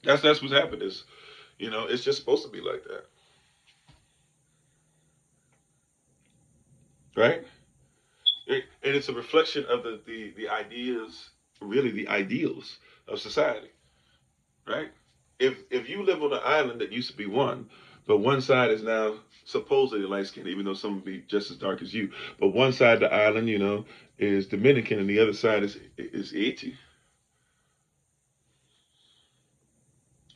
That's what's happened. Is it's just supposed to be like that, right? And it's a reflection of the ideas, really the ideals of society, right? If you live on an island that used to be one, but one side is now supposedly light skinned, even though some would be just as dark as you. But one side of the island, is Dominican, and the other side is Haiti.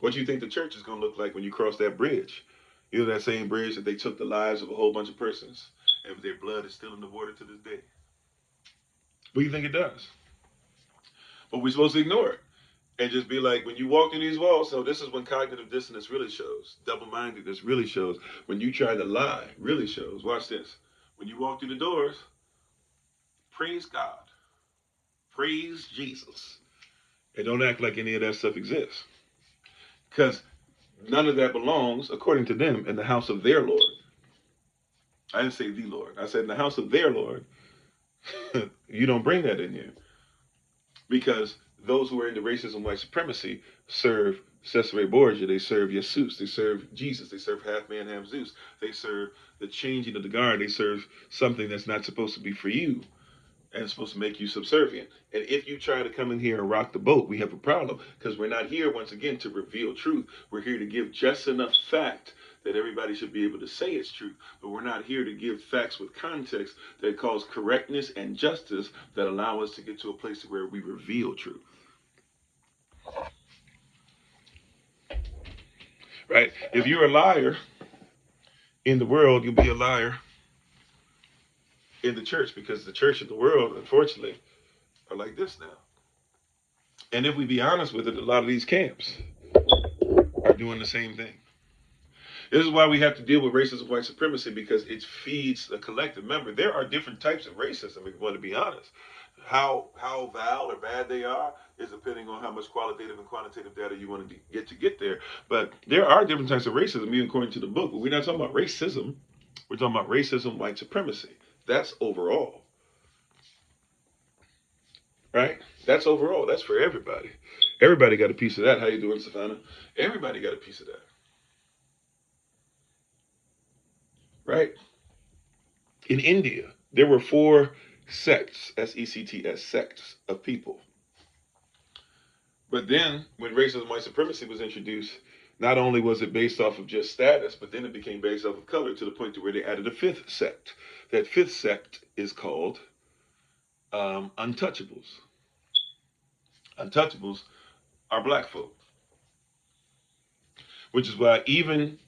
What do you think the church is going to look like when you cross that bridge? That same bridge that they took the lives of a whole bunch of persons, and their blood is still in the water to this day. What do you think it does? But we're supposed to ignore it and just be like, when you walk through these walls. So this is when cognitive dissonance really shows. Double-mindedness really shows. When you try to lie, really shows. Watch this. When you walk through the doors, praise God, praise Jesus, and don't act like any of that stuff exists, because none of that belongs, according to them, in the house of their Lord. I didn't say the Lord. I said in the house of their Lord. You don't bring that in here, because those who are into racism, white supremacy, serve Cesare Borgia. They serve Jesus. They serve Jesus. They serve half man, half Zeus. They serve the changing of the guard. They serve something that's not supposed to be for you, and it's supposed to make you subservient. And if you try to come in here and rock the boat, we have a problem, because we're not here once again to reveal truth. We're here to give just enough fact that everybody should be able to say it's true. But we're not here to give facts with context that cause correctness and justice that allow us to get to a place where we reveal truth. Right? If you're a liar in the world, you'll be a liar in the church, because the church and the world, unfortunately, are like this now. And if we be honest with it, a lot of these camps are doing the same thing. This is why we have to deal with racism, white supremacy, because it feeds the collective. Remember, there are different types of racism, if you want to be honest. How vile or bad they are is depending on how much qualitative and quantitative data you want to get there. But there are different types of racism, even according to the book. But we're not talking about racism. We're talking about racism, white supremacy. That's overall, right? That's overall. That's for everybody. Everybody got a piece of that. How you doing, Savannah? Everybody got a piece of that, right? In India, there were four sects, S-E-C-T-S, sects of people. But then, when racism and white supremacy was introduced, not only was it based off of just status, but then it became based off of color, to the point to where they added a fifth sect. That fifth sect is called untouchables. Untouchables are black folk, which is why even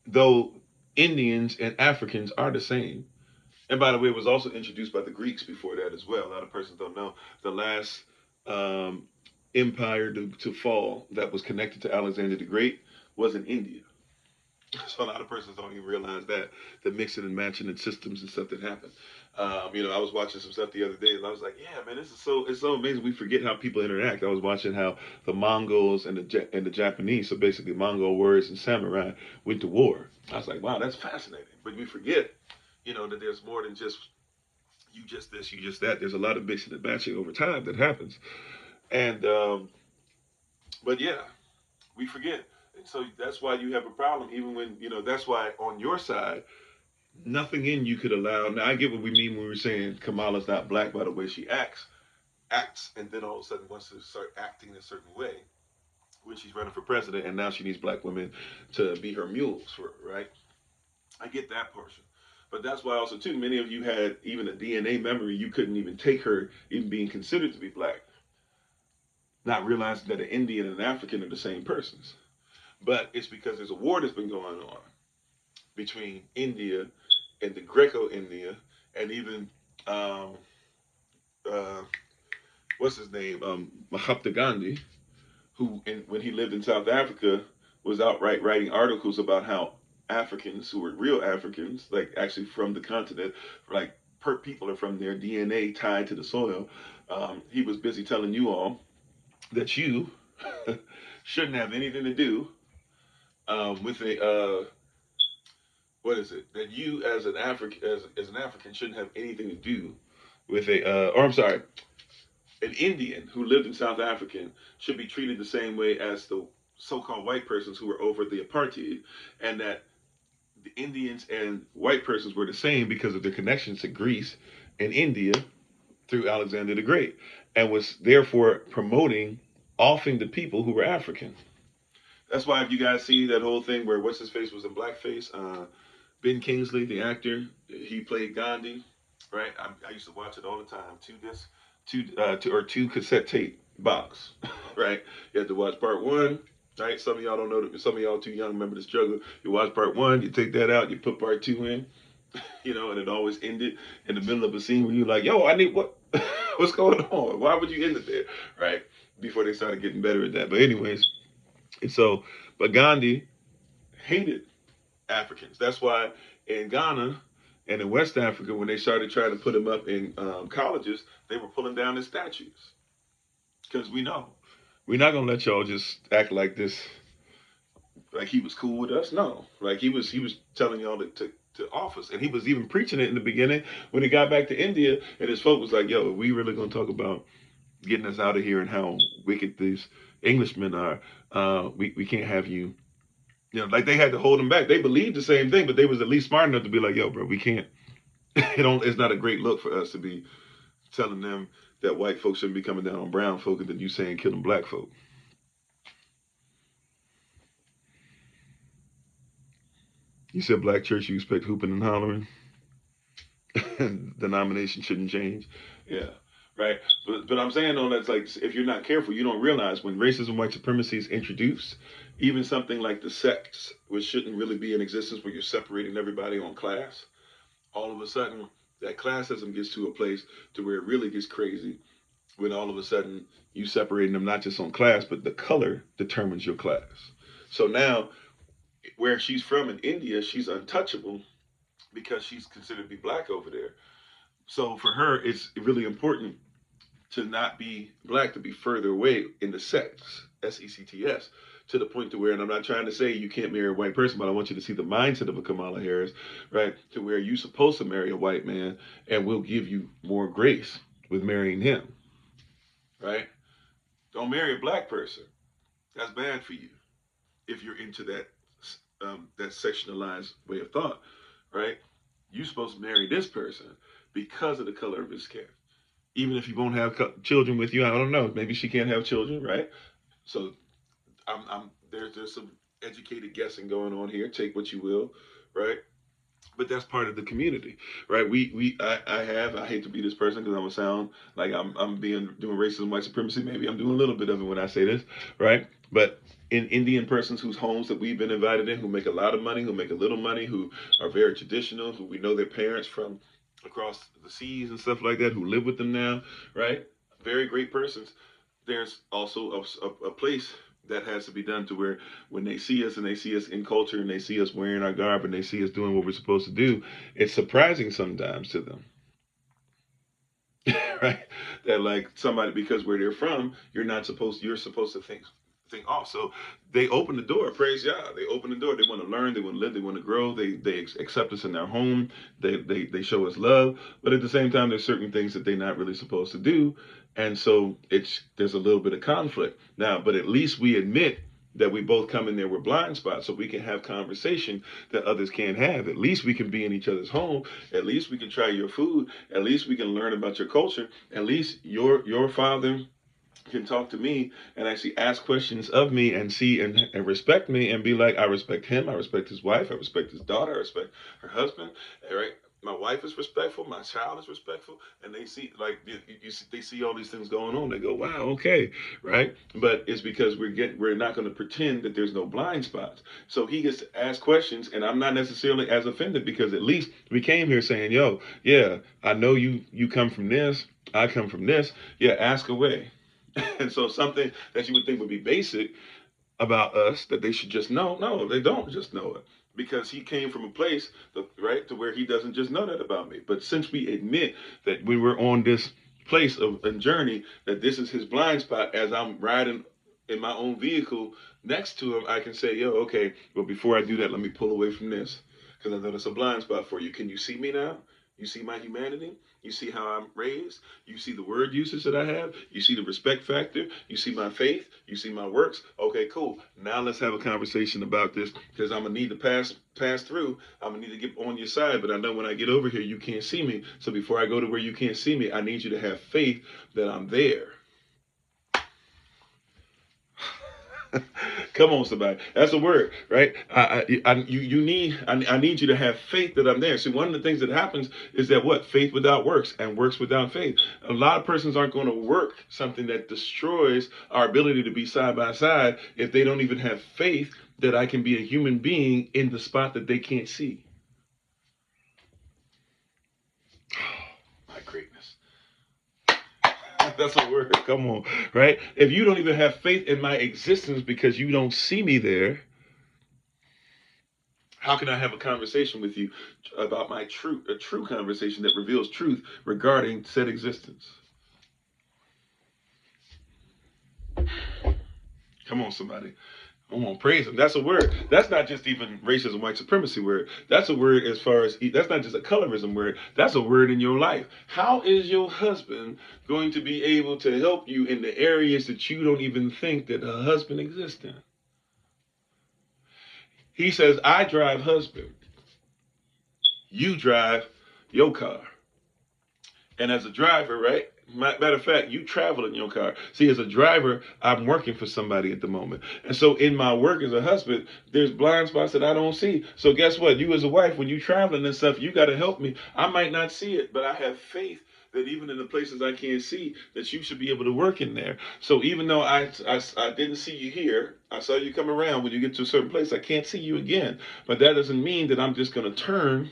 though Indians and Africans are the same, and by the way, it was also introduced by the Greeks before that as well. A lot of persons don't know the last um, empire to fall that was connected to Alexander the Great was in India. So a lot of persons don't even realize that the mixing and matching and systems and stuff that happened. I was watching some stuff the other day, and I was like, "Yeah, man, this is so amazing." We forget how people interact. I was watching how the Mongols and the Japanese, so basically Mongol warriors and samurai, went to war. I was like, "Wow, that's fascinating." But we forget, that there's more than just you just this, you just that. There's a lot of mixing and matching over time that happens, and but yeah, we forget. And so that's why you have a problem, even when That's why on your side, nothing in you could allow. Now I get what we mean when we're saying Kamala's not black by the way she acts, and then all of a sudden wants to start acting a certain way when she's running for president, and now she needs black women to be her mules for her, right? I get that portion. But that's why also too many of you had even a DNA memory. You couldn't even take her even being considered to be black, not realizing that an Indian and an African are the same persons. But it's because there's a war that's been going on between India and the Greco-India, and even um, uh, what's his name, Mahatma Gandhi, when he lived in South Africa, was outright writing articles about how Africans, who were real Africans, like actually from the continent, like people are from their DNA tied to the soil. He was busy telling you all that you shouldn't have anything to do with a what is it? That you as an African as an African shouldn't have anything to do with or I'm sorry, an Indian who lived in South Africa should be treated the same way as the so-called white persons who were over the apartheid, and that the Indians and white persons were the same because of their connections to Greece and India through Alexander the Great, and was therefore promoting offing the people who were African. That's why if you guys see that whole thing where what's his face was in blackface, Ben Kingsley, the actor, he played Gandhi, right? I used to watch it all the time. Two cassette tape box, right? You had to watch part one, right? Some of y'all don't know. Some of y'all too young remember the struggle. You watch part one, you take that out, you put part two in, and it always ended in the middle of a scene where you're like, "Yo, I need what? What's going on? Why would you end it there?" Right? Before they started getting better at that. But anyways, and so, but Gandhi hated Africans. That's why in Ghana and in West Africa, when they started trying to put him up in colleges, they were pulling down his statues because we know we're not gonna let y'all just act like this, like he was cool with us. No, like he was telling y'all to off us, and he was even preaching it in the beginning when he got back to India, and his folk was like, "Yo, we really gonna talk about getting us out of here and how wicked these Englishmen are? We can't have you." Like they had to hold him back. They believed the same thing, but they was at least smart enough to be like, "Yo, bro, we can't. It's not a great look for us to be telling them that white folks shouldn't be coming down on brown folk, and then you saying killing black folk." You said black church, you expect hooping and hollering, and denomination shouldn't change. Yeah, right. But I'm saying though, that's like if you're not careful, you don't realize when racism, white supremacy is introduced, even something like the sects, which shouldn't really be in existence, where you're separating everybody on class, all of a sudden that classism gets to a place to where it really gets crazy when all of a sudden you separating them not just on class, but the color determines your class. So now where she's from in India, she's untouchable because she's considered to be black over there. So for her, it's really important to not be black, to be further away in the sex, sects, to the point to where, and I'm not trying to say you can't marry a white person, but I want you to see the mindset of a Kamala Harris, right? To where you're supposed to marry a white man, and we'll give you more grace with marrying him, right? Don't marry a black person. That's bad for you if you're into that sectionalized way of thought, right? You're supposed to marry this person because of the color of his skin. Even if you won't have children with you, I don't know. Maybe she can't have children, right? So there's some educated guessing going on here. Take what you will, right? But that's part of the community, right? I hate to be this person because I'm gonna sound like I'm doing racism, white supremacy. Maybe I'm doing a little bit of it when I say this, right? But in Indian persons whose homes that we've been invited in, who make a lot of money, who make a little money, who are very traditional, who we know their parents from across the seas and stuff like that, who live with them now, right? Very great persons. There's also a place that has to be done to where when they see us and they see us in culture and they see us wearing our garb and they see us doing what we're supposed to do, it's surprising sometimes to them. Right? That like somebody, because where they're from, you're supposed to think off. So they open the door, praise God. They open the door. They want to learn, they want to live, they want to grow, they accept us in their home, they show us love, but at the same time there's certain things that they're not really supposed to do. And so there's a little bit of conflict. Now, but at least we admit that we both come in there with blind spots so we can have conversation that others can't have. At least we can be in each other's home. At least we can try your food. At least we can learn about your culture. At least your father can talk to me and actually ask questions of me and see and respect me and be like, I respect him, I respect his wife, I respect his daughter, I respect her husband, right? My wife is respectful, my child is respectful, and they see like they see all these things going on. They go, wow, okay, right? But it's because we're not going to pretend that there's no blind spots. So he gets to ask questions, and I'm not necessarily as offended because at least we came here saying, yo, yeah, I know you come from this, I come from this. Yeah, ask away. And so something that you would think would be basic about us that they should just know, no, they don't just know it because he came from a place, right, to where he doesn't just know that about me. But since we admit that when we're on this place of a journey, that this is his blind spot, as I'm riding in my own vehicle next to him, I can say, yo, okay, but before I do that, let me pull away from this because I know that's a blind spot for you. Can you see me now? You see my humanity. You see how I'm raised. You see the word usage that I have. You see the respect factor. You see my faith. You see my works. Okay, cool. Now let's have a conversation about this because I'm gonna need to pass through. I'm gonna need to get on your side. But I know when I get over here, you can't see me. So before I go to where you can't see me, I need you to have faith that I'm there. Come on, somebody. That's a word, right? I need you to have faith that I'm there. See, one of the things that happens is that what faith without works and works without faith. A lot of persons aren't going to work something that destroys our ability to be side by side if they don't even have faith that I can be a human being in the spot that they can't see. My greatness. That's a word. Come on, right? If you don't even have faith in my existence because you don't see me there, how can I have a conversation with you about my a true conversation that reveals truth regarding said existence? Come on, somebody. I'm gonna praise him. That's a word. That's not just even racism, white supremacy word. That's a word as far as that's not just a colorism word. That's a word in your life. How is your husband going to be able to help you in the areas that you don't even think that a husband exists in? He says, "I drive husband. You drive your car." And as a driver, right? Matter of fact, you travel in your car. See, as a driver, I'm working for somebody at the moment. And so in my work as a husband, there's blind spots that I don't see. So guess what? You as a wife, when you traveling and stuff, you got to help me. I might not see it, but I have faith that even in the places I can't see, that you should be able to work in there. So even though I didn't see you here, I saw you come around. When you get to a certain place, I can't see you again. But that doesn't mean that I'm just going to turn,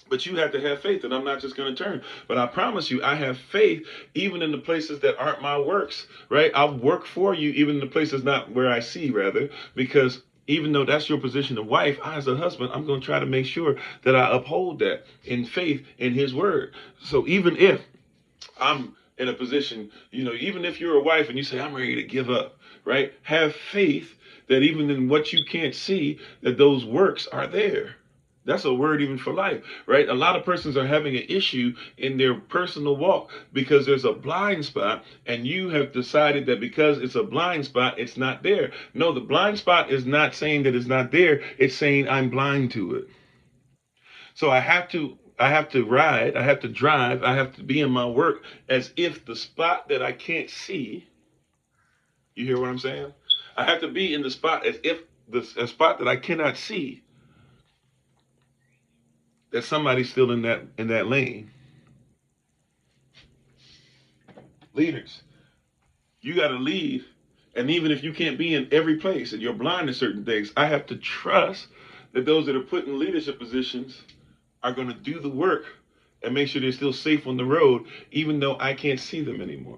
but you have to have faith that I'm not just going to turn. But I promise you, I have faith even in the places that aren't my works, right? I'll work for you even in the places not where I see, rather, because even though that's your position of wife, I as a husband, I'm going to try to make sure that I uphold that in faith in his word. So even if I'm in a position, even if you're a wife and you say, I'm ready to give up, right? Have faith that even in what you can't see, that those works are there. That's a word even for life, right? A lot of persons are having an issue in their personal walk because there's a blind spot, and you have decided that because it's a blind spot, it's not there. No, the blind spot is not saying that it's not there. It's saying I'm blind to it. So I have to ride, I have to drive, I have to be in my work as if the spot that I can't see, you hear what I'm saying? I have to be in the spot as if a spot that I cannot see, that somebody's still in that lane. Leaders, you got to lead, and even if you can't be in every place and you're blind to certain things, I have to trust that those that are put in leadership positions are going to do the work and make sure they're still safe on the road, even though I can't see them anymore.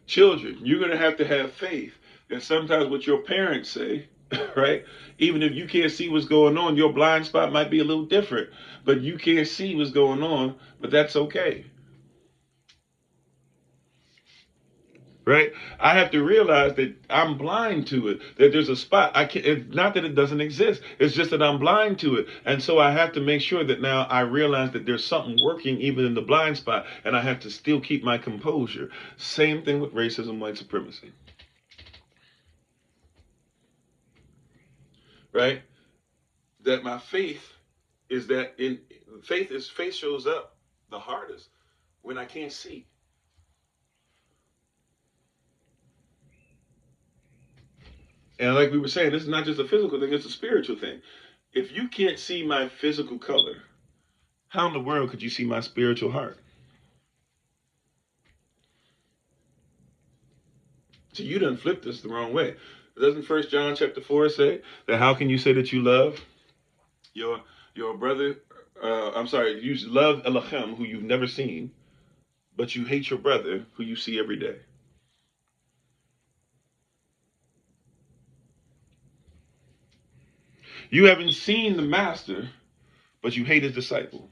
Children, you're going to have faith that sometimes what your parents say, right? Even if you can't see what's going on, your blind spot might be a little different, but you can't see what's going on, but that's okay. Right? I have to realize that I'm blind to it. That there's a spot. I can't. It's not that it doesn't exist. It's just that I'm blind to it, and so I have to make sure that now I realize that there's something working even in the blind spot, and I have to still keep my composure. Same thing with racism, white supremacy. Right? That my faith is that in faith shows up the hardest when I can't see. And like we were saying, this is not just a physical thing; it's a spiritual thing. If you can't see my physical color, how in the world could you see my spiritual heart? So you done flipped this the wrong way. Doesn't First John chapter 4 say that how can you say that you love your brother? I'm sorry, you love Elohim who you've never seen, but you hate your brother who you see every day. You haven't seen the master, but you hate his disciple.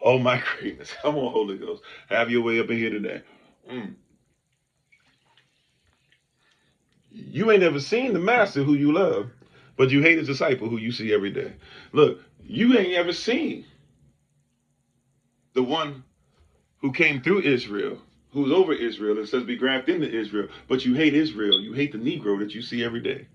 Oh my greatness. Come on, Holy Ghost. Have your way up in here today. Mm. You ain't never seen the master who you love, but you hate his disciple who you see every day. Look, you ain't ever seen the one who came through Israel, who's over Israel and says be grafted into Israel, but you hate Israel. You hate the Negro that you see every day.